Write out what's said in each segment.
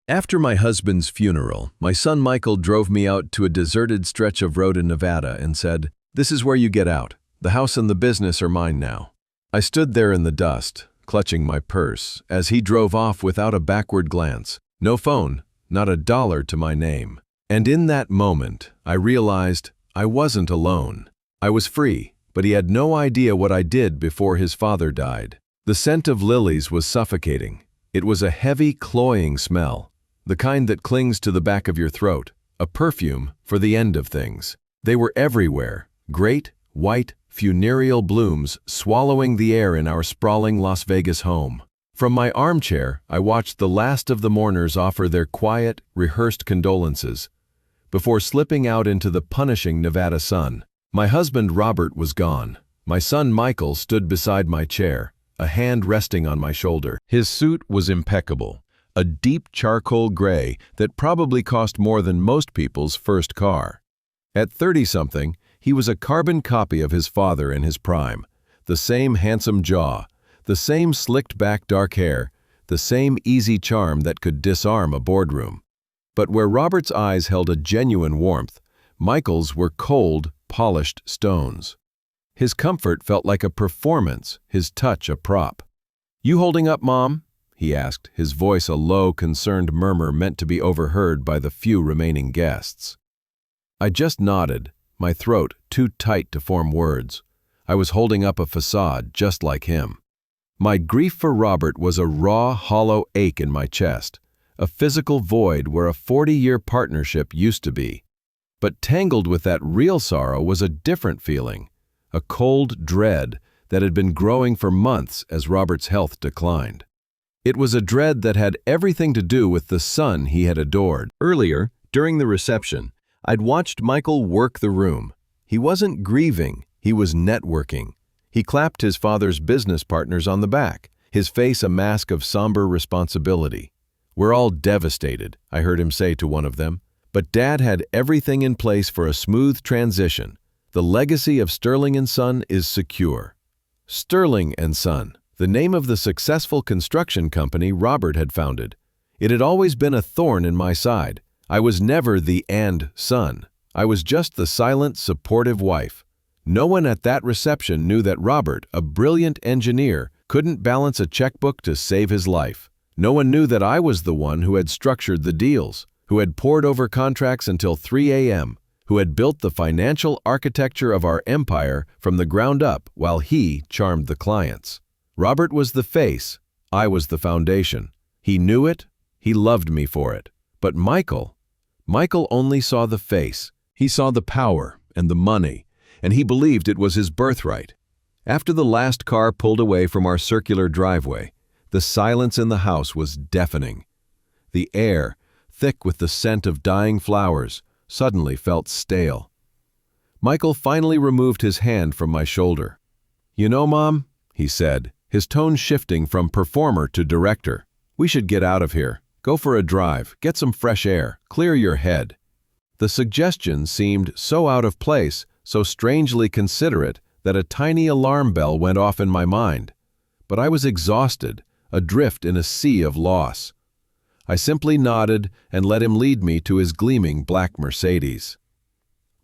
After my husband's funeral, my son Michael drove me out to a deserted stretch of road in Nevada and said, "This is where you get out. The house and the business are mine now." I stood there in the dust, clutching my purse, as he drove off without a backward glance. No phone, not a dollar to my name. And in that moment, I realized I wasn't alone. I was free, but he had no idea what I did before his father died. The scent of lilies was suffocating. It was a heavy, cloying smell, the kind that clings to the back of your throat, a perfume for the end of things. They were everywhere, great, white, funereal blooms swallowing the air in our sprawling Las Vegas home. From my armchair, I watched the last of the mourners offer their quiet, rehearsed condolences before slipping out into the punishing Nevada sun. My husband Robert was gone. My son Michael stood beside my chair, a hand resting on my shoulder. His suit was impeccable, a deep charcoal gray that probably cost more than most people's first car. At 30-something, he was a carbon copy of his father in his prime. The same handsome jaw, the same slicked-back dark hair, the same easy charm that could disarm a boardroom. But where Robert's eyes held a genuine warmth, Michael's were cold, polished stones. His comfort felt like a performance, his touch a prop. "You holding up, Mom?" he asked, his voice a low, concerned murmur meant to be overheard by the few remaining guests. I just nodded, my throat too tight to form words. I was holding up a facade just like him. My grief for Robert was a raw, hollow ache in my chest, a physical void where a 40-year partnership used to be. But tangled with that real sorrow was a different feeling, a cold dread that had been growing for months as Robert's health declined. It was a dread that had everything to do with the son he had adored. Earlier, during the reception, I'd watched Michael work the room. He wasn't grieving, he was networking. He clapped his father's business partners on the back, his face a mask of somber responsibility. "We're all devastated," I heard him say to one of them, but Dad had everything in place for a smooth transition. The legacy of Sterling & Son is secure. Sterling & Son, the name of the successful construction company Robert had founded. It had always been a thorn in my side. I was never the son. I was just the silent, supportive wife. No one at that reception knew that Robert, a brilliant engineer, couldn't balance a checkbook to save his life. No one knew that I was the one who had structured the deals, who had pored over contracts until 3 a.m., who had built the financial architecture of our empire from the ground up while he charmed the clients. Robert was the face, I was the foundation. He knew it, he loved me for it. But Michael only saw the face. He saw the power and the money, and he believed it was his birthright. After the last car pulled away from our circular driveway, the silence in the house was deafening. The air, thick with the scent of dying flowers, suddenly felt stale. Michael finally removed his hand from my shoulder. "You know, Mom," he said, his tone shifting from performer to director, "we should get out of here. Go for a drive, get some fresh air, clear your head." The suggestion seemed so out of place, so strangely considerate, that a tiny alarm bell went off in my mind. But I was exhausted, adrift in a sea of loss. I simply nodded and let him lead me to his gleaming black Mercedes.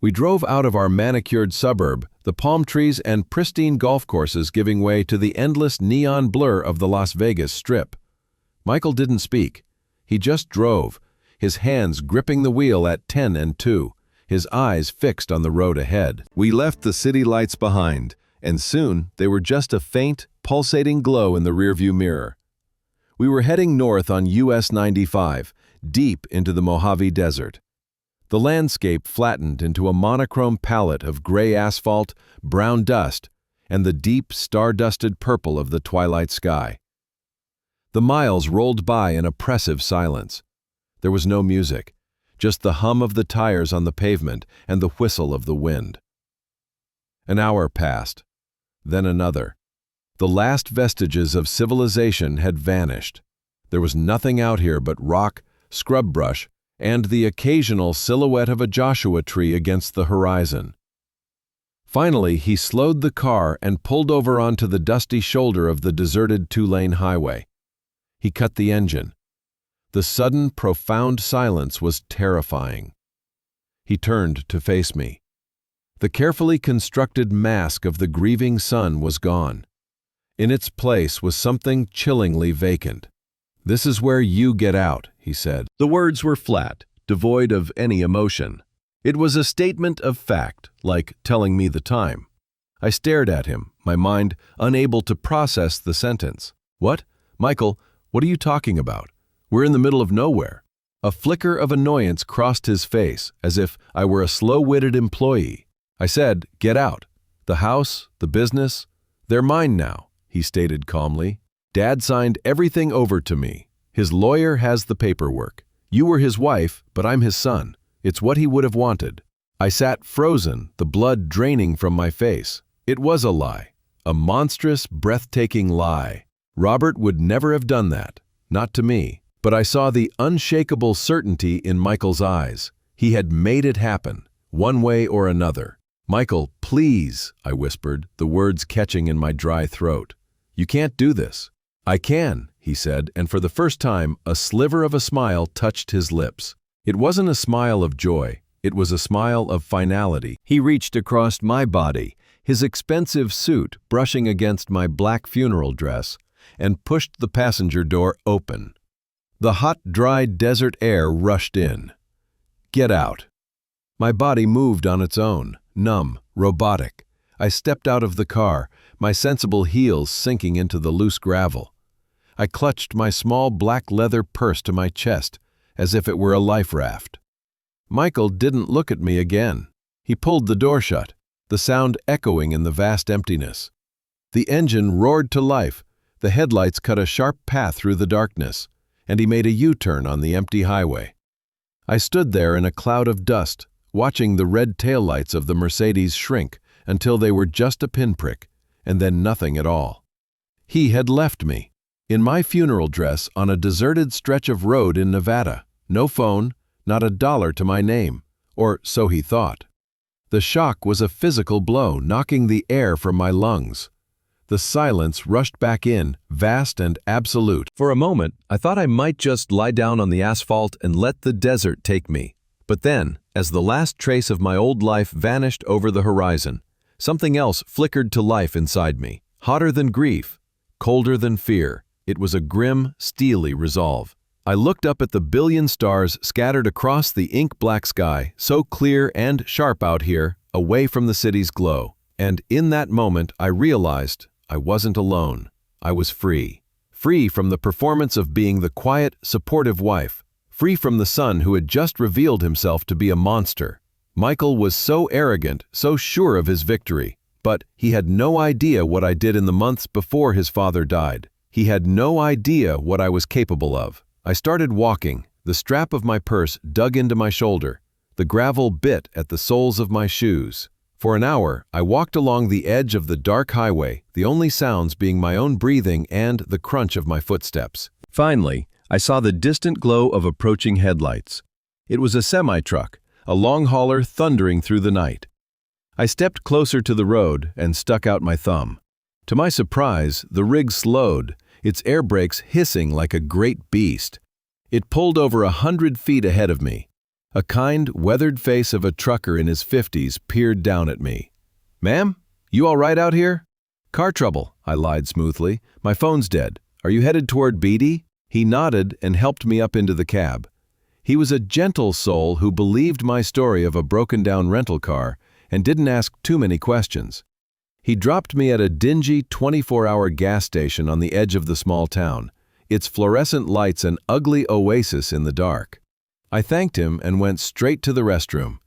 We drove out of our manicured suburb, the palm trees and pristine golf courses giving way to the endless neon blur of the Las Vegas Strip. Michael didn't speak. He just drove, his hands gripping the wheel at 10 and 2, his eyes fixed on the road ahead. We left the city lights behind, and soon they were just a faint, pulsating glow in the rearview mirror. We were heading north on US 95, deep into the Mojave Desert. The landscape flattened into a monochrome palette of gray asphalt, brown dust, and the deep, star-dusted purple of the twilight sky. The miles rolled by in oppressive silence. There was no music, just the hum of the tires on the pavement and the whistle of the wind. An hour passed, then another. The last vestiges of civilization had vanished. There was nothing out here but rock, scrub brush, and the occasional silhouette of a Joshua tree against the horizon. Finally, he slowed the car and pulled over onto the dusty shoulder of the deserted two-lane highway. He cut the engine. The sudden, profound silence was terrifying. He turned to face me. The carefully constructed mask of the grieving son was gone. In its place was something chillingly vacant. "This is where you get out," he said. The words were flat, devoid of any emotion. It was a statement of fact, like telling me the time. I stared at him, my mind unable to process the sentence. "What? Michael, what are you talking about? We're in the middle of nowhere." A flicker of annoyance crossed his face, as if I were a slow-witted employee. I said, "Get out. The house, the business, they're mine now," he stated calmly. "Dad signed everything over to me. His lawyer has the paperwork. You were his wife, but I'm his son. It's what he would have wanted." I sat frozen, the blood draining from my face. It was a lie. A monstrous, breathtaking lie. Robert would never have done that. Not to me. But I saw the unshakable certainty in Michael's eyes. He had made it happen, one way or another. "Michael, please," I whispered, the words catching in my dry throat. "You can't do this." "I can," he said, and for the first time, a sliver of a smile touched his lips. It wasn't a smile of joy. It was a smile of finality. He reached across my body, his expensive suit brushing against my black funeral dress, and pushed the passenger door open. The hot, dry desert air rushed in. "Get out." My body moved on its own, numb, robotic. I stepped out of the car, my sensible heels sinking into the loose gravel. I clutched my small black leather purse to my chest, as if it were a life raft. Michael didn't look at me again. He pulled the door shut, the sound echoing in the vast emptiness. The engine roared to life, the headlights cut a sharp path through the darkness, and he made a U-turn on the empty highway. I stood there in a cloud of dust, watching the red taillights of the Mercedes shrink until they were just a pinprick, and then nothing at all. He had left me, in my funeral dress on a deserted stretch of road in Nevada. No phone, not a dollar to my name, or so he thought. The shock was a physical blow, knocking the air from my lungs. The silence rushed back in, vast and absolute. For a moment, I thought I might just lie down on the asphalt and let the desert take me. But then, as the last trace of my old life vanished over the horizon, something else flickered to life inside me. Hotter than grief, colder than fear, it was a grim, steely resolve. I looked up at the billion stars scattered across the ink-black sky, so clear and sharp out here, away from the city's glow. And in that moment, I realized I wasn't alone. I was free. Free from the performance of being the quiet, supportive wife. Free from the son who had just revealed himself to be a monster. Michael was so arrogant, so sure of his victory. But he had no idea what I did in the months before his father died. He had no idea what I was capable of. I started walking, the strap of my purse dug into my shoulder. The gravel bit at the soles of my shoes. For an hour, I walked along the edge of the dark highway, the only sounds being my own breathing and the crunch of my footsteps. Finally, I saw the distant glow of approaching headlights. It was a semi-truck, a long hauler thundering through the night. I stepped closer to the road and stuck out my thumb. To my surprise, the rig slowed, its air brakes hissing like a great beast. It pulled over 100 feet ahead of me. A kind, weathered face of a trucker in his 50s peered down at me. "Ma'am, you all right out here?" "Car trouble," I lied smoothly. "My phone's dead. Are you headed toward Beatty?" He nodded and helped me up into the cab. He was a gentle soul who believed my story of a broken-down rental car and didn't ask too many questions. He dropped me at a dingy 24-hour gas station on the edge of the small town, its fluorescent lights an ugly oasis in the dark. I thanked him and went straight to the restroom.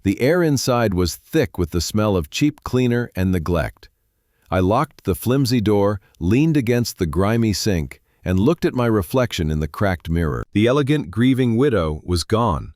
The air inside was thick with the smell of cheap cleaner and neglect. I locked the flimsy door, leaned against the grimy sink, and looked at my reflection in the cracked mirror. The elegant, grieving widow was gone.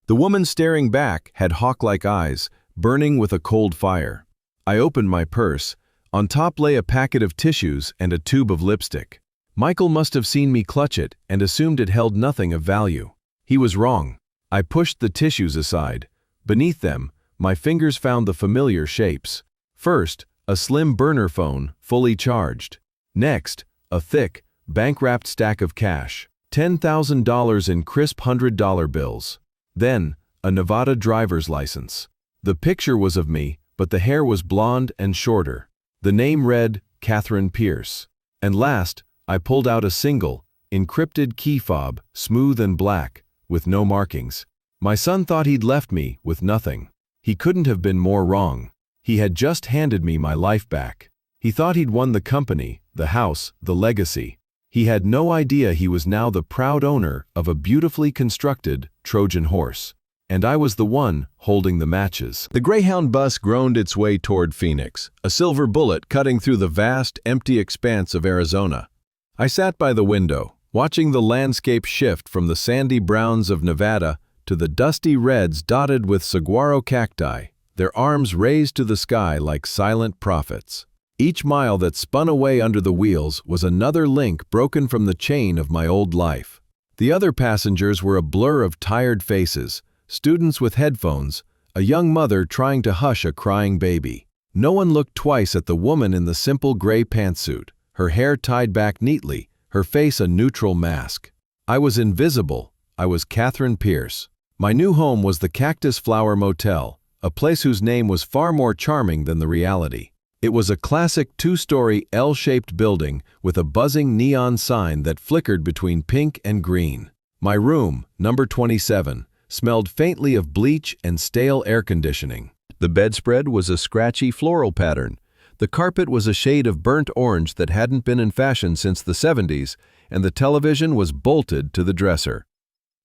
The woman staring back had hawk-like eyes, burning with a cold fire. I opened my purse. On top lay a packet of tissues and a tube of lipstick. Michael must have seen me clutch it and assumed it held nothing of value. He was wrong. I pushed the tissues aside. Beneath them, my fingers found the familiar shapes. First, a slim burner phone, fully charged. Next, a thick, bank-wrapped stack of cash. $10,000 in crisp $100 bills. Then, a Nevada driver's license. The picture was of me, but the hair was blonde and shorter. The name read Catherine Pierce. And last, I pulled out a single, encrypted key fob, smooth and black, with no markings. My son thought he'd left me with nothing. He couldn't have been more wrong. He had just handed me my life back. He thought he'd won the company, the house, the legacy. He had no idea he was now the proud owner of a beautifully constructed Trojan horse. And I was the one holding the matches. The Greyhound bus groaned its way toward Phoenix, a silver bullet cutting through the vast, empty expanse of Arizona. I sat by the window, watching the landscape shift from the sandy browns of Nevada to the dusty reds dotted with saguaro cacti, their arms raised to the sky like silent prophets. Each mile that spun away under the wheels was another link broken from the chain of my old life. The other passengers were a blur of tired faces, students with headphones, a young mother trying to hush a crying baby. No one looked twice at the woman in the simple gray pantsuit, her hair tied back neatly, her face a neutral mask. I was invisible. I was Catherine Pierce. My new home was the Cactus Flower Motel, a place whose name was far more charming than the reality. It was a classic two-story L-shaped building with a buzzing neon sign that flickered between pink and green. My room, number 27, smelled faintly of bleach and stale air conditioning. The bedspread was a scratchy floral pattern. The carpet was a shade of burnt orange that hadn't been in fashion since the 70s, and the television was bolted to the dresser.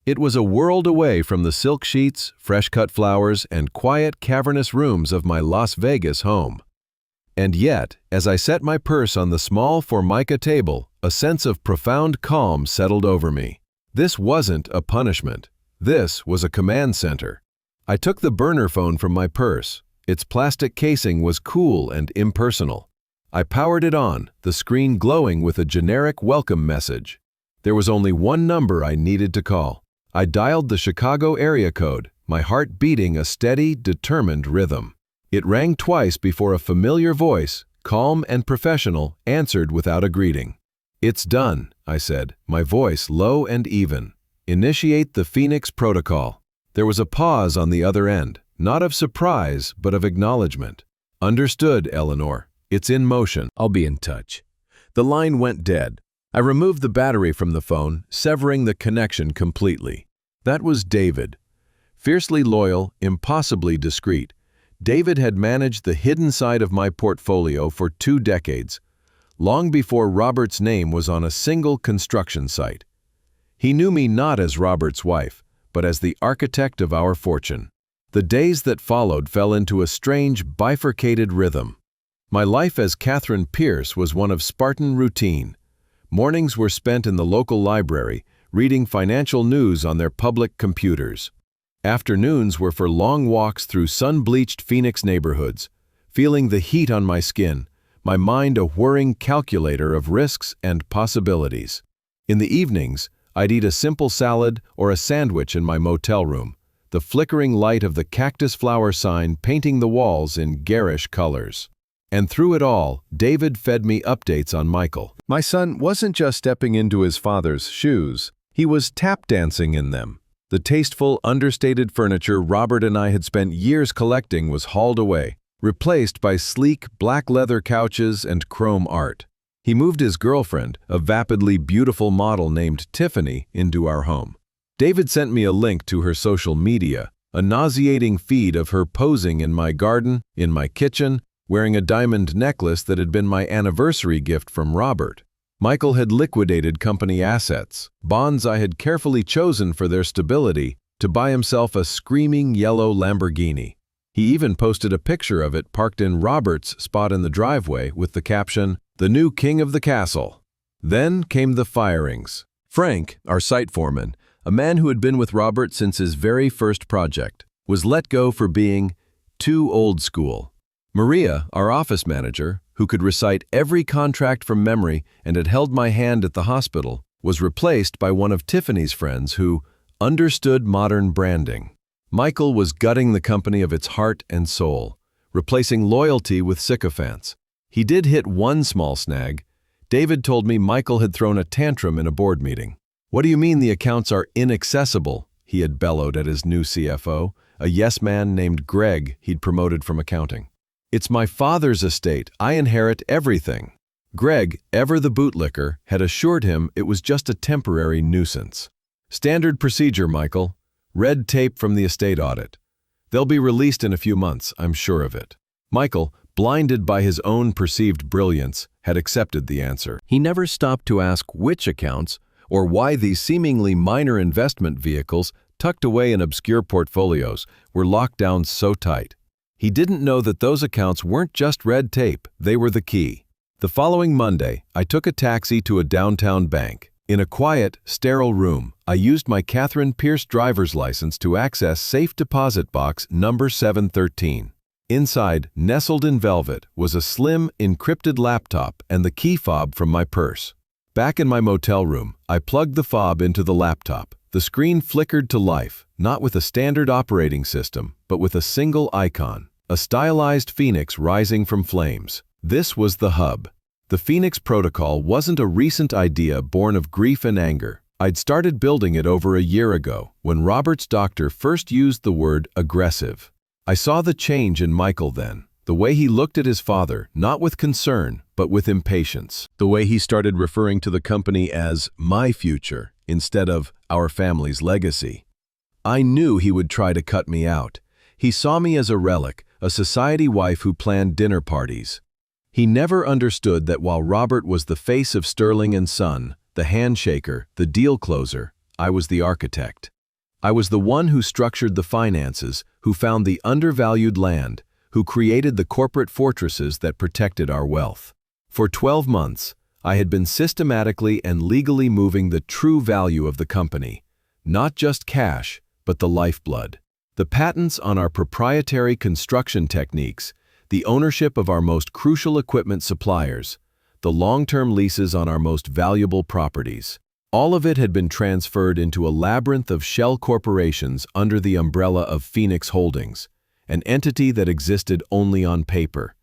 It was a world away from the silk sheets, fresh-cut flowers, and quiet, cavernous rooms of my Las Vegas home. And yet, as I set my purse on the small Formica table, a sense of profound calm settled over me. This wasn't a punishment. This was a command center. I took the burner phone from my purse. Its plastic casing was cool and impersonal. I powered it on, the screen glowing with a generic welcome message. There was only one number I needed to call. I dialed the Chicago area code, my heart beating a steady, determined rhythm. It rang twice before a familiar voice, calm and professional, answered without a greeting. "It's done," I said, my voice low and even. "Initiate the Phoenix Protocol." There was a pause on the other end, not of surprise, but of acknowledgement. "Understood, Eleanor. It's in motion. I'll be in touch." The line went dead. I removed the battery from the phone, severing the connection completely. That was David. Fiercely loyal, impossibly discreet, David had managed the hidden side of my portfolio for 2 decades, long before Robert's name was on a single construction site. He knew me not as Robert's wife, but as the architect of our fortune. The days that followed fell into a strange, bifurcated rhythm. My life as Catherine Pierce was one of Spartan routine. Mornings were spent in the local library, reading financial news on their public computers. Afternoons were for long walks through sun-bleached Phoenix neighborhoods, feeling the heat on my skin, my mind a whirring calculator of risks and possibilities. In the evenings, I'd eat a simple salad or a sandwich in my motel room, the flickering light of the cactus flower sign painting the walls in garish colors. And through it all, David fed me updates on Michael. My son wasn't just stepping into his father's shoes, he was tap dancing in them. The tasteful, understated furniture Robert and I had spent years collecting was hauled away, replaced by sleek, black leather couches and chrome art. He moved his girlfriend, a vapidly beautiful model named Tiffany, into our home. David sent me a link to her social media, a nauseating feed of her posing in my garden, in my kitchen, wearing a diamond necklace that had been my anniversary gift from Robert. Michael had liquidated company assets, bonds I had carefully chosen for their stability, to buy himself a screaming yellow Lamborghini. He even posted a picture of it parked in Robert's spot in the driveway with the caption, "The new king of the castle." Then came the firings. Frank, our site foreman, a man who had been with Robert since his very first project, was let go for being too old school. Maria, our office manager, who could recite every contract from memory and had held my hand at the hospital, was replaced by one of Tiffany's friends who understood modern branding. Michael was gutting the company of its heart and soul, replacing loyalty with sycophants. He did hit one small snag. David told me Michael had thrown a tantrum in a board meeting. "What do you mean the accounts are inaccessible?" he had bellowed at his new CFO, a yes-man named Greg he'd promoted from accounting. "It's my father's estate. I inherit everything." Greg, ever the bootlicker, had assured him it was just a temporary nuisance. "Standard procedure, Michael. Red tape from the estate audit. They'll be released in a few months, I'm sure of it." Michael, blinded by his own perceived brilliance, had accepted the answer. He never stopped to ask which accounts or why these seemingly minor investment vehicles tucked away in obscure portfolios were locked down so tight. He didn't know that those accounts weren't just red tape, they were the key. The following Monday, I took a taxi to a downtown bank. In a quiet, sterile room, I used my Catherine Pierce driver's license to access safe deposit box number 713. Inside, nestled in velvet, was a slim, encrypted laptop and the key fob from my purse. Back in my motel room, I plugged the fob into the laptop. The screen flickered to life, not with a standard operating system, but with a single icon, a stylized phoenix rising from flames. This was the hub. The Phoenix Protocol wasn't a recent idea born of grief and anger. I'd started building it over a year ago, when Robert's doctor first used the word aggressive. I saw the change in Michael then, the way he looked at his father, not with concern, but with impatience. The way he started referring to the company as my future, instead of our family's legacy. I knew he would try to cut me out. He saw me as a relic, a society wife who planned dinner parties. He never understood that while Robert was the face of Sterling & Son, the handshaker, the deal closer, I was the architect. I was the one who structured the finances, who found the undervalued land, who created the corporate fortresses that protected our wealth. For 12 months, I had been systematically and legally moving the true value of the company, not just cash, but the lifeblood. The patents on our proprietary construction techniques, the ownership of our most crucial equipment suppliers, the long-term leases on our most valuable properties. All of it had been transferred into a labyrinth of shell corporations under the umbrella of Phoenix Holdings, an entity that existed only on paper,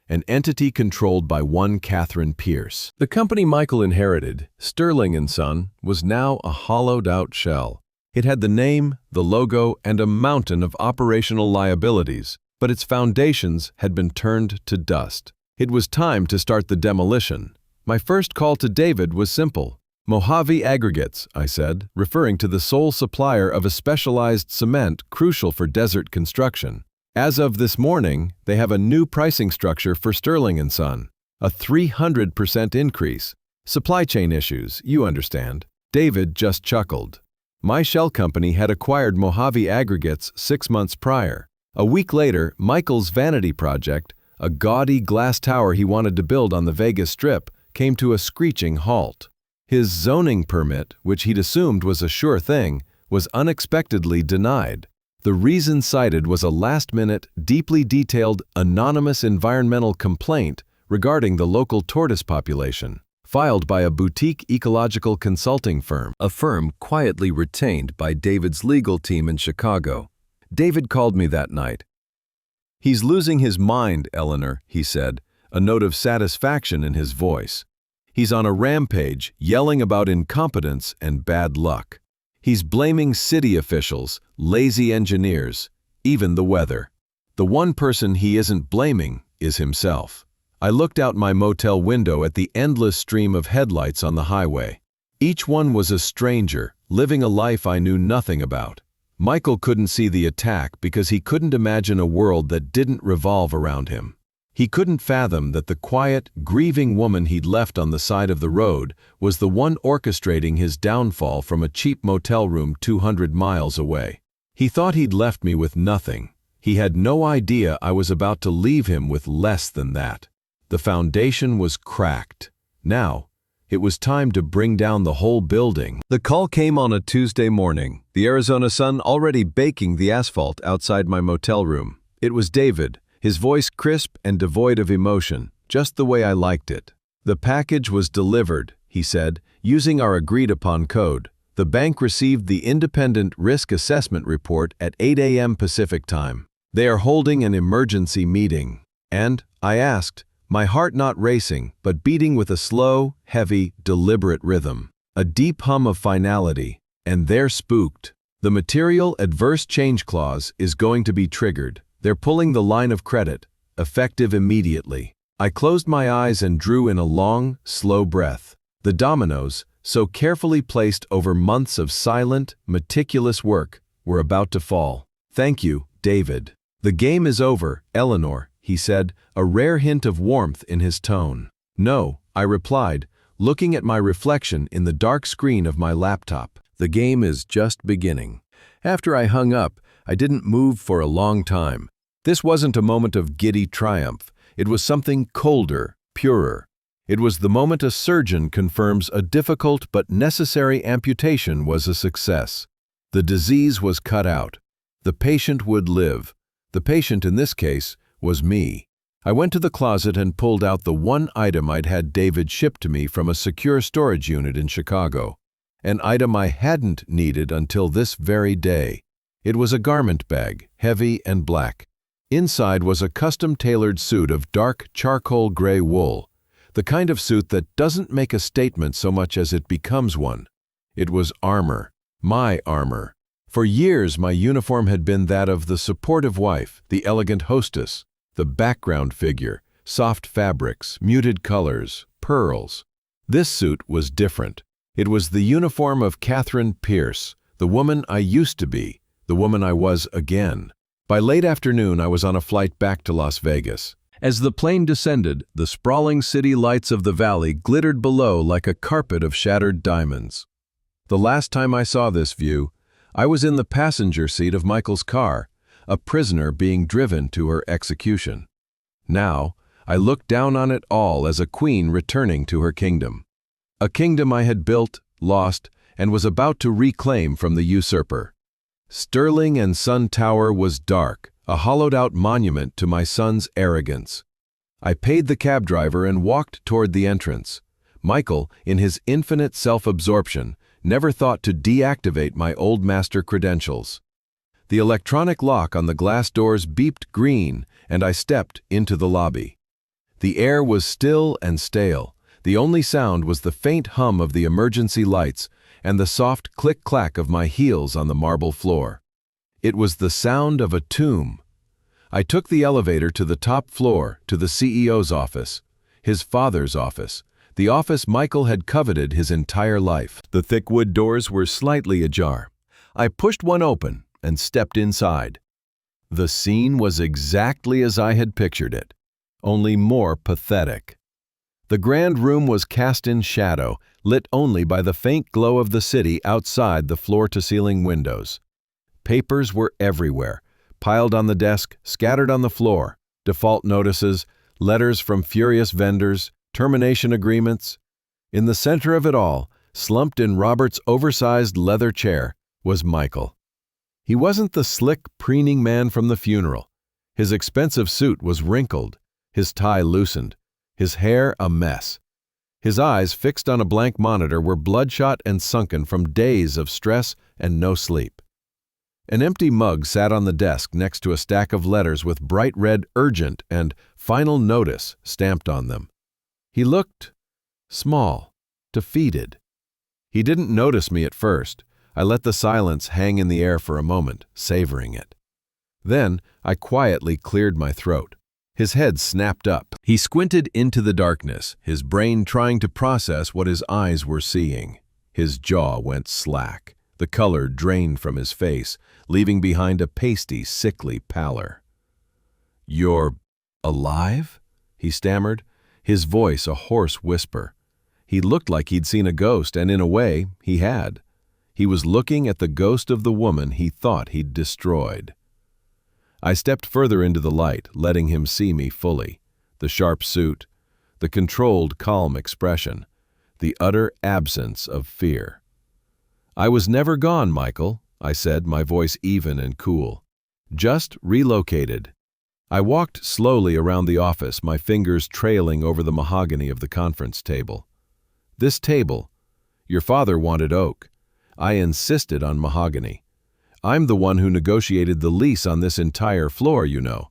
an entity controlled by one Catherine Pierce. The company Michael inherited, Sterling & Son, was now a hollowed-out shell. It had the name, the logo, and a mountain of operational liabilities, but its foundations had been turned to dust. It was time to start the demolition. My first call to David was simple. "Mojave Aggregates," I said, referring to the sole supplier of a specialized cement crucial for desert construction. "As of this morning, they have a new pricing structure for Sterling & Son, a 300% increase. Supply chain issues, you understand." David just chuckled. My shell company had acquired Mojave Aggregates 6 months prior. A week later, Michael's vanity project, a gaudy glass tower he wanted to build on the Vegas Strip, came to a screeching halt. His zoning permit, which he'd assumed was a sure thing, was unexpectedly denied. The reason cited was a last-minute, deeply detailed, anonymous environmental complaint regarding the local tortoise population, filed by a boutique ecological consulting firm, a firm quietly retained by David's legal team in Chicago. David called me that night. "He's losing his mind, Eleanor," he said, a note of satisfaction in his voice. "He's on a rampage, yelling about incompetence and bad luck. He's blaming city officials, lazy engineers, even the weather. The one person he isn't blaming is himself." I looked out my motel window at the endless stream of headlights on the highway. Each one was a stranger, living a life I knew nothing about. Michael couldn't see the attack because he couldn't imagine a world that didn't revolve around him. He couldn't fathom that the quiet, grieving woman he'd left on the side of the road was the one orchestrating his downfall from a cheap motel room 200 miles away. He thought he'd left me with nothing. He had no idea I was about to leave him with less than that. The foundation was cracked. Now, it was time to bring down the whole building. The call came on a Tuesday morning, the Arizona sun already baking the asphalt outside my motel room. It was David, his voice crisp and devoid of emotion, just the way I liked it. "The package was delivered," he said, using our agreed-upon code. "The bank received the independent risk assessment report at 8 a.m. Pacific time. They are holding an emergency meeting." And, I asked, my heart not racing, but beating with a slow, heavy, deliberate rhythm, A deep hum of finality, and they're spooked. The material adverse change clause is going to be triggered. They're pulling the line of credit, effective immediately. I closed my eyes and drew in a long, slow breath. The dominoes, so carefully placed over months of silent, meticulous work, were about to fall. "Thank you, David." "The game is over, Eleanor," he said, a rare hint of warmth in his tone. "No," I replied, looking at my reflection in the dark screen of my laptop. "The game is just beginning." After I hung up, I didn't move for a long time. This wasn't a moment of giddy triumph. It was something colder, purer. It was the moment a surgeon confirms a difficult but necessary amputation was a success. The disease was cut out. The patient would live. The patient in this case was me. I went to the closet and pulled out the one item I'd had David ship to me from a secure storage unit in Chicago. An item I hadn't needed until this very day. It was a garment bag, heavy and black. Inside was a custom-tailored suit of dark charcoal gray wool, the kind of suit that doesn't make a statement so much as it becomes one. It was armor, my armor. For years my uniform had been that of the supportive wife, the elegant hostess, the background figure, soft fabrics, muted colors, pearls. This suit was different. It was the uniform of Catherine Pierce, the woman I used to be, the woman I was again. By late afternoon, I was on a flight back to Las Vegas. As the plane descended, the sprawling city lights of the valley glittered below like a carpet of shattered diamonds. The last time I saw this view, I was in the passenger seat of Michael's car, a prisoner being driven to her execution. Now, I looked down on it all as a queen returning to her kingdom. A kingdom I had built, lost, and was about to reclaim from the usurper. Sterling and Sun Tower was dark, a hollowed-out monument to my son's arrogance. I paid the cab driver and walked toward the entrance. Michael, in his infinite self-absorption, never thought to deactivate my old master credentials. The electronic lock on the glass doors beeped green, and I stepped into the lobby. The air was still and stale. The only sound was the faint hum of the emergency lights and the soft click-clack of my heels on the marble floor. It was the sound of a tomb. I took the elevator to the top floor, to the CEO's office, his father's office, the office Michael had coveted his entire life. The thick wood doors were slightly ajar. I pushed one open and stepped inside. The scene was exactly as I had pictured it, only more pathetic. The grand room was cast in shadow, lit only by the faint glow of the city outside the floor-to-ceiling windows. Papers were everywhere, piled on the desk, scattered on the floor, default notices, letters from furious vendors, termination agreements. In the center of it all, slumped in Robert's oversized leather chair, was Michael. He wasn't the slick, preening man from the funeral. His expensive suit was wrinkled, his tie loosened, his hair a mess. His eyes, fixed on a blank monitor, were bloodshot and sunken from days of stress and no sleep. An empty mug sat on the desk next to a stack of letters with bright red "Urgent" and "Final Notice" stamped on them. He looked small, defeated. He didn't notice me at first. I let the silence hang in the air for a moment, savoring it. Then I quietly cleared my throat. His head snapped up. He squinted into the darkness, his brain trying to process what his eyes were seeing. His jaw went slack. The color drained from his face, leaving behind a pasty, sickly pallor. "You're alive?" he stammered, his voice a hoarse whisper. He looked like he'd seen a ghost, and in a way, he had. He was looking at the ghost of the woman he thought he'd destroyed. I stepped further into the light, letting him see me fully. The sharp suit, the controlled, calm expression, the utter absence of fear. "I was never gone, Michael," I said, my voice even and cool. "Just relocated." I walked slowly around the office, my fingers trailing over the mahogany of the conference table. "This table, your father wanted oak. I insisted on mahogany. I'm the one who negotiated the lease on this entire floor, you know.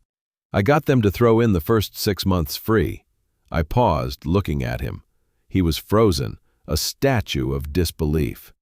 I got them to throw in the first 6 months free." I paused, looking at him. He was frozen, a statue of disbelief.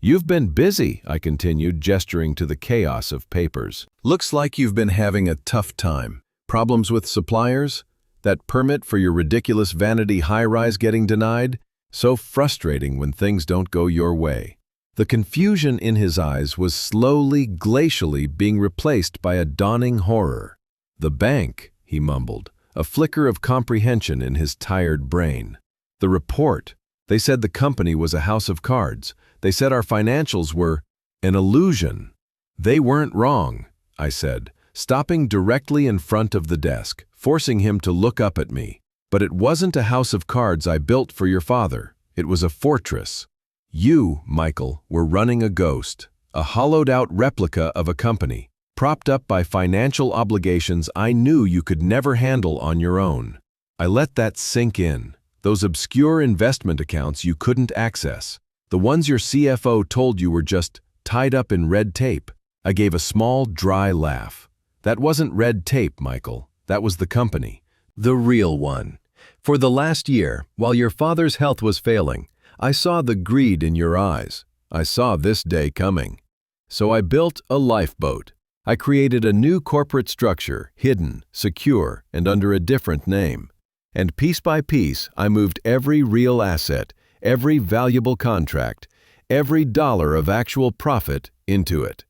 "You've been busy," I continued, gesturing to the chaos of papers. "Looks like you've been having a tough time. Problems with suppliers? That permit for your ridiculous vanity high-rise getting denied? So frustrating when things don't go your way." The confusion in his eyes was slowly, glacially being replaced by a dawning horror. "The bank," he mumbled, a flicker of comprehension in his tired brain. "The report. They said the company was a house of cards. They said our financials were an illusion." "They weren't wrong," I said, stopping directly in front of the desk, forcing him to look up at me. "But it wasn't a house of cards I built for your father. It was a fortress. You, Michael, were running a ghost, a hollowed-out replica of a company, propped up by financial obligations I knew you could never handle on your own. I let that sink in. Those obscure investment accounts you couldn't access. The ones your CFO told you were just tied up in red tape." I gave a small, dry laugh. "That wasn't red tape, Michael. That was the company. The real one. For the last year, while your father's health was failing, I saw the greed in your eyes. I saw this day coming. So I built a lifeboat. I created a new corporate structure, hidden, secure, and under a different name. And piece by piece, I moved every real asset, every valuable contract, every dollar of actual profit into it.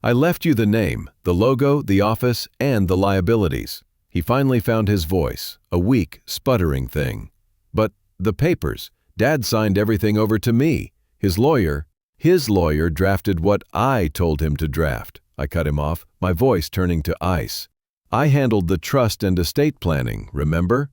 I left you the name, the logo, the office, and the liabilities." He finally found his voice, a weak, sputtering thing. "But the papers, Dad signed everything over to me. His lawyer drafted what I told him to draft." I cut him off, my voice turning to ice. "I handled the trust and estate planning, remember?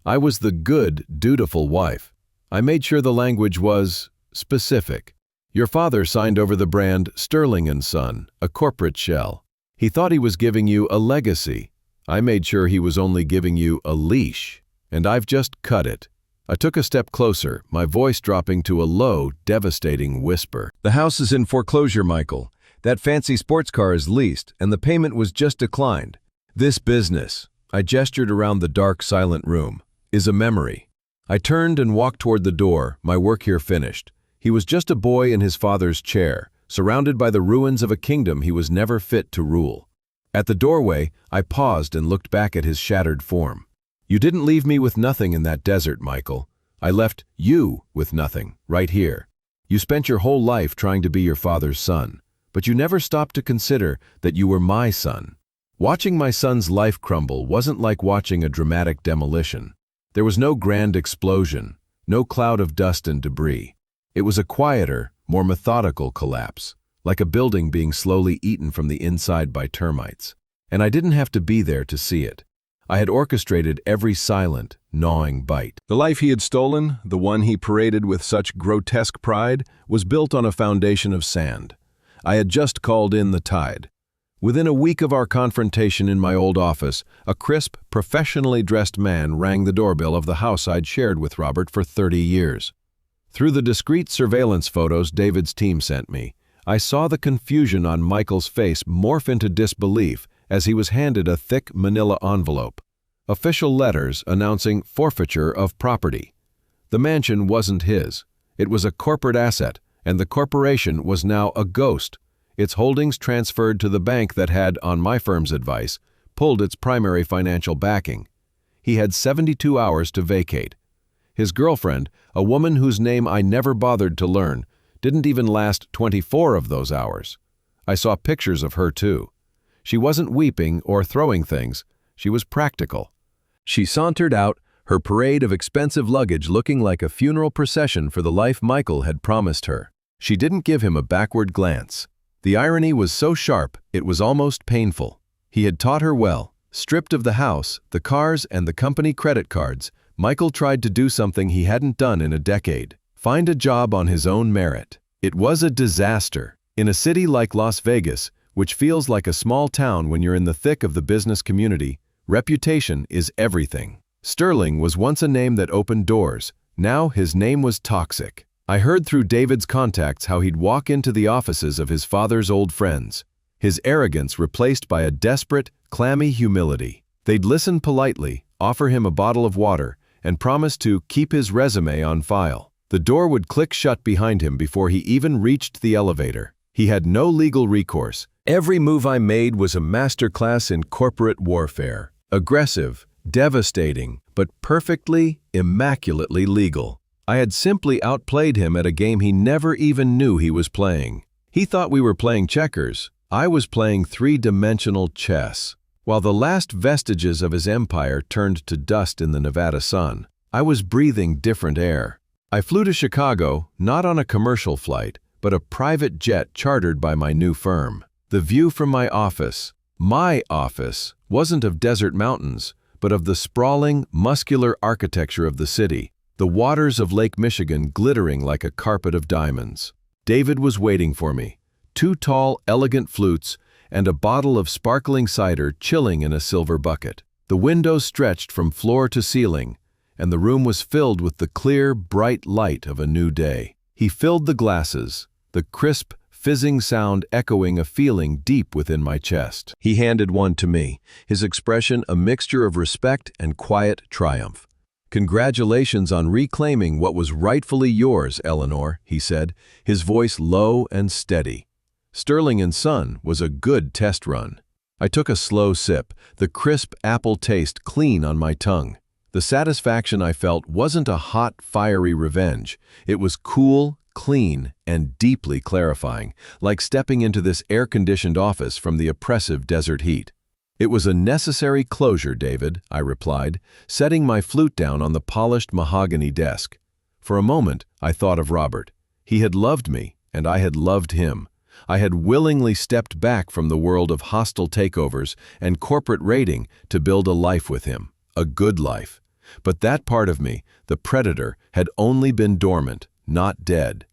I was the good, dutiful wife. I made sure the language was specific. Your father signed over the brand Sterling & Son, a corporate shell. He thought he was giving you a legacy. I made sure he was only giving you a leash, and I've just cut it." I took a step closer, my voice dropping to a low, devastating whisper. "The house is in foreclosure, Michael. That fancy sports car is leased, and the payment was just declined. This business," I gestured around the dark, silent room, "is a memory." I turned and walked toward the door, my work here finished. He was just a boy in his father's chair, surrounded by the ruins of a kingdom he was never fit to rule. At the doorway, I paused and looked back at his shattered form. "You didn't leave me with nothing in that desert, Michael. I left you with nothing, right here. You spent your whole life trying to be your father's son, but you never stopped to consider that you were my son. Watching my son's life crumble wasn't like watching a dramatic demolition. There was no grand explosion, no cloud of dust and debris. It was a quieter, more methodical collapse, like a building being slowly eaten from the inside by termites. And I didn't have to be there to see it. I had orchestrated every silent, gnawing bite. The life he had stolen, the one he paraded with such grotesque pride, was built on a foundation of sand. I had just called in the tide. Within a week of our confrontation in my old office, a crisp, professionally dressed man rang the doorbell of the house I'd shared with Robert for 30 years. Through the discreet surveillance photos David's team sent me, I saw the confusion on Michael's face morph into disbelief as he was handed a thick manila envelope. Official letters announcing forfeiture of property. The mansion wasn't his. It was a corporate asset, and the corporation was now a ghost. Its holdings transferred to the bank that had, on my firm's advice, pulled its primary financial backing. He had 72 hours to vacate. His girlfriend, a woman whose name I never bothered to learn, didn't even last 24 of those hours. I saw pictures of her too. She wasn't weeping or throwing things. She was practical. She sauntered out, her parade of expensive luggage looking like a funeral procession for the life Michael had promised her. She didn't give him a backward glance. The irony was so sharp, it was almost painful. He had taught her well. Stripped of the house, the cars, and the company credit cards, Michael tried to do something he hadn't done in a decade. Find a job on his own merit. It was a disaster. In a city like Las Vegas, which feels like a small town when you're in the thick of the business community, reputation is everything. Sterling was once a name that opened doors. Now his name was toxic. I heard through David's contacts how he'd walk into the offices of his father's old friends, his arrogance replaced by a desperate, clammy humility. They'd listen politely, offer him a bottle of water, and promise to keep his resume on file. The door would click shut behind him before he even reached the elevator. He had no legal recourse. Every move I made was a masterclass in corporate warfare. Aggressive, devastating, but perfectly, immaculately legal. I had simply outplayed him at a game he never even knew he was playing. He thought we were playing checkers. I was playing three-dimensional chess. While the last vestiges of his empire turned to dust in the Nevada sun, I was breathing different air. I flew to Chicago, not on a commercial flight, but a private jet chartered by my new firm. The view from my office, wasn't of desert mountains, but of the sprawling, muscular architecture of the city, the waters of Lake Michigan glittering like a carpet of diamonds. David was waiting for me, 2 tall, elegant flutes, and a bottle of sparkling cider chilling in a silver bucket. The windows stretched from floor to ceiling, and the room was filled with the clear, bright light of a new day. He filled the glasses, the crisp, fizzing sound echoing a feeling deep within my chest. He handed one to me, his expression a mixture of respect and quiet triumph. "Congratulations on reclaiming what was rightfully yours, Eleanor," he said, his voice low and steady. Sterling & Son was a good test run. I took a slow sip, the crisp apple taste clean on my tongue. The satisfaction I felt wasn't a hot, fiery revenge. It was cool, clean, and deeply clarifying, like stepping into this air-conditioned office from the oppressive desert heat. "It was a necessary closure, David," I replied, setting my flute down on the polished mahogany desk. For a moment, I thought of Robert. He had loved me, and I had loved him. I had willingly stepped back from the world of hostile takeovers and corporate raiding to build a life with him, a good life. But that part of me, the predator, had only been dormant, not dead.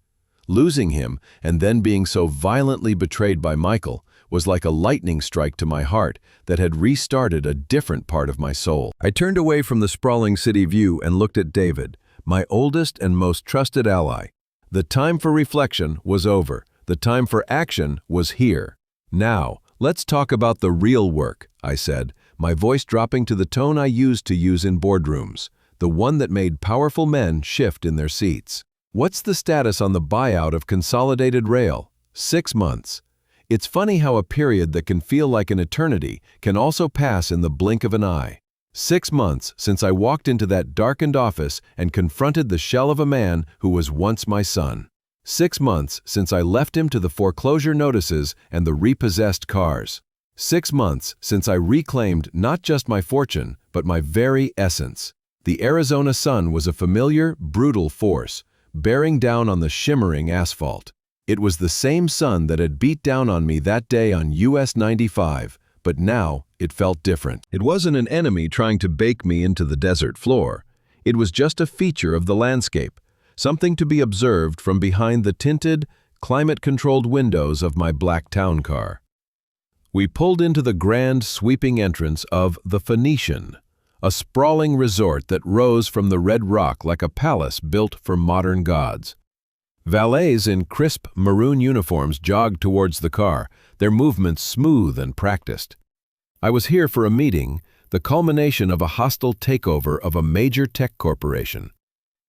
Losing him, and then being so violently betrayed by Michael, was like a lightning strike to my heart that had restarted a different part of my soul. I turned away from the sprawling city view and looked at David, my oldest and most trusted ally. The time for reflection was over. The time for action was here. "Now, let's talk about the real work," I said, my voice dropping to the tone I used to use in boardrooms, the one that made powerful men shift in their seats. "What's the status on the buyout of Consolidated Rail?" 6 months. It's funny how a period that can feel like an eternity can also pass in the blink of an eye. 6 months since I walked into that darkened office and confronted the shell of a man who was once my son. 6 months since I left him to the foreclosure notices and the repossessed cars. 6 months since I reclaimed not just my fortune, but my very essence. The Arizona sun was a familiar, brutal force, bearing down on the shimmering asphalt. It was the same sun that had beat down on me that day on US 95, but now it felt different. It wasn't an enemy trying to bake me into the desert floor. It was just a feature of the landscape, something to be observed from behind the tinted, climate-controlled windows of my black town car. We pulled into the grand, sweeping entrance of the Phoenician, a sprawling resort that rose from the red rock like a palace built for modern gods. Valets in crisp maroon uniforms jogged towards the car, their movements smooth and practiced. I was here for a meeting, the culmination of a hostile takeover of a major tech corporation.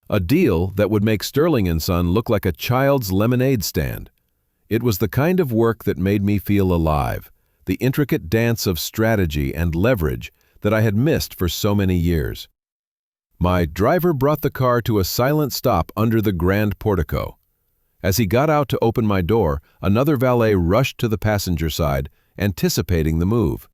A deal that would make Sterling & Son look like a child's lemonade stand. It was the kind of work that made me feel alive, the intricate dance of strategy and leverage that I had missed for so many years. My driver brought the car to a silent stop under the grand portico. As he got out to open my door, another valet rushed to the passenger side, anticipating the move.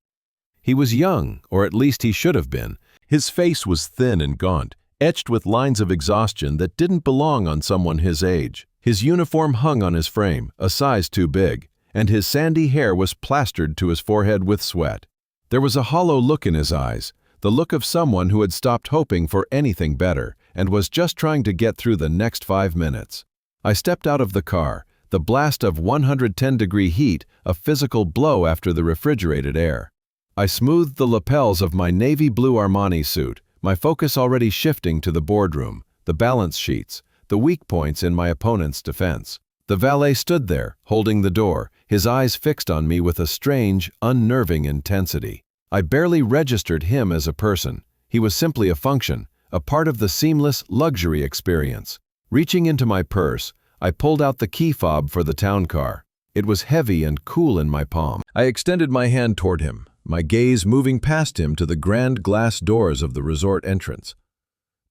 He was young, or at least he should have been. His face was thin and gaunt, etched with lines of exhaustion that didn't belong on someone his age. His uniform hung on his frame, a size too big, and his sandy hair was plastered to his forehead with sweat. There was a hollow look in his eyes, the look of someone who had stopped hoping for anything better and was just trying to get through the next 5 minutes. I stepped out of the car, the blast of 110-degree heat a physical blow after the refrigerated air. I smoothed the lapels of my navy blue Armani suit, my focus already shifting to the boardroom, the balance sheets, the weak points in my opponent's defense. The valet stood there, holding the door, his eyes fixed on me with a strange, unnerving intensity. I barely registered him as a person. He was simply a function, a part of the seamless luxury experience. Reaching into my purse, I pulled out the key fob for the town car. It was heavy and cool in my palm. I extended my hand toward him, my gaze moving past him to the grand glass doors of the resort entrance.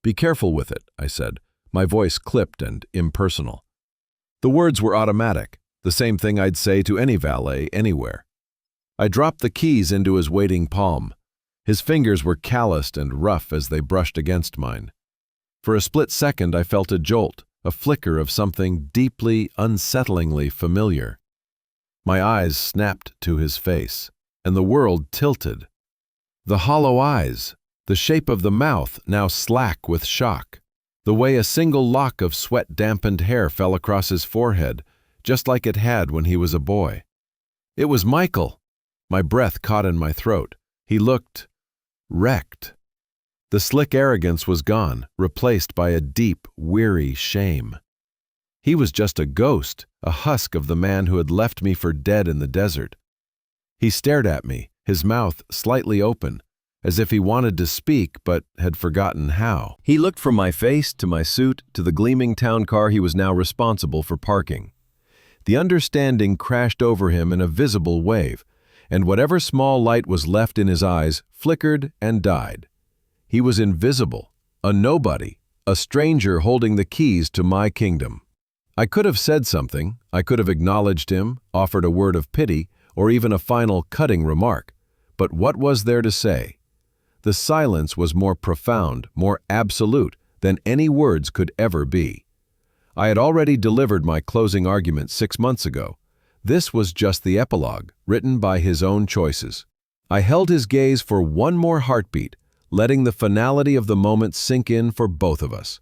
"Be careful with it," I said, my voice clipped and impersonal. The words were automatic, the same thing I'd say to any valet anywhere. I dropped the keys into his waiting palm. His fingers were calloused and rough as they brushed against mine. For a split second I felt a jolt, a flicker of something deeply, unsettlingly familiar. My eyes snapped to his face, and the world tilted. The hollow eyes, the shape of the mouth now slack with shock, the way a single lock of sweat-dampened hair fell across his forehead, just like it had when he was a boy. It was Michael. My breath caught in my throat. He looked wrecked. The slick arrogance was gone, replaced by a deep, weary shame. He was just a ghost, a husk of the man who had left me for dead in the desert. He stared at me, his mouth slightly open, as if he wanted to speak but had forgotten how. He looked from my face to my suit to the gleaming town car he was now responsible for parking. The understanding crashed over him in a visible wave, and whatever small light was left in his eyes flickered and died. He was invisible, a nobody, a stranger holding the keys to my kingdom. I could have said something, I could have acknowledged him, offered a word of pity, or even a final cutting remark. But what was there to say? The silence was more profound, more absolute than any words could ever be. I had already delivered my closing argument 6 months ago. This was just the epilogue, written by his own choices. I held his gaze for one more heartbeat, letting the finality of the moment sink in for both of us.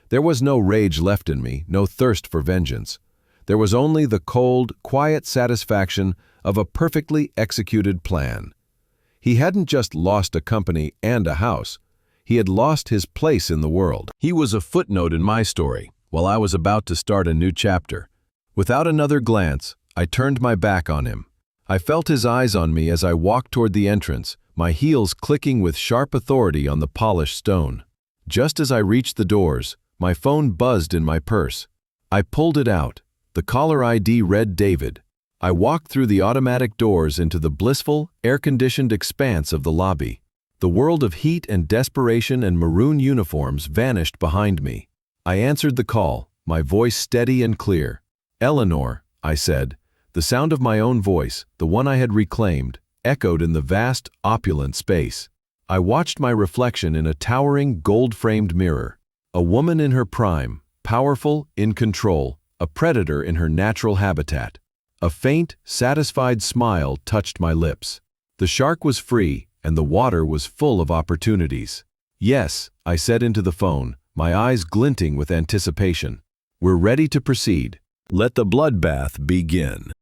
There was no rage left in me, no thirst for vengeance. There was only the cold, quiet satisfaction of a perfectly executed plan. He hadn't just lost a company and a house. He had lost his place in the world. He was a footnote in my story, while I was about to start a new chapter. Without another glance, I turned my back on him. I felt his eyes on me as I walked toward the entrance, my heels clicking with sharp authority on the polished stone. Just as I reached the doors, my phone buzzed in my purse. I pulled it out. The caller ID read David. I walked through the automatic doors into the blissful, air-conditioned expanse of the lobby. The world of heat and desperation and maroon uniforms vanished behind me. I answered the call, my voice steady and clear. "Eleanor," I said. The sound of my own voice, the one I had reclaimed, echoed in the vast, opulent space. I watched my reflection in a towering, gold-framed mirror. A woman in her prime, powerful, in control, a predator in her natural habitat. A faint, satisfied smile touched my lips. The shark was free, and the water was full of opportunities. "Yes," I said into the phone, my eyes glinting with anticipation. "We're ready to proceed. Let the bloodbath begin."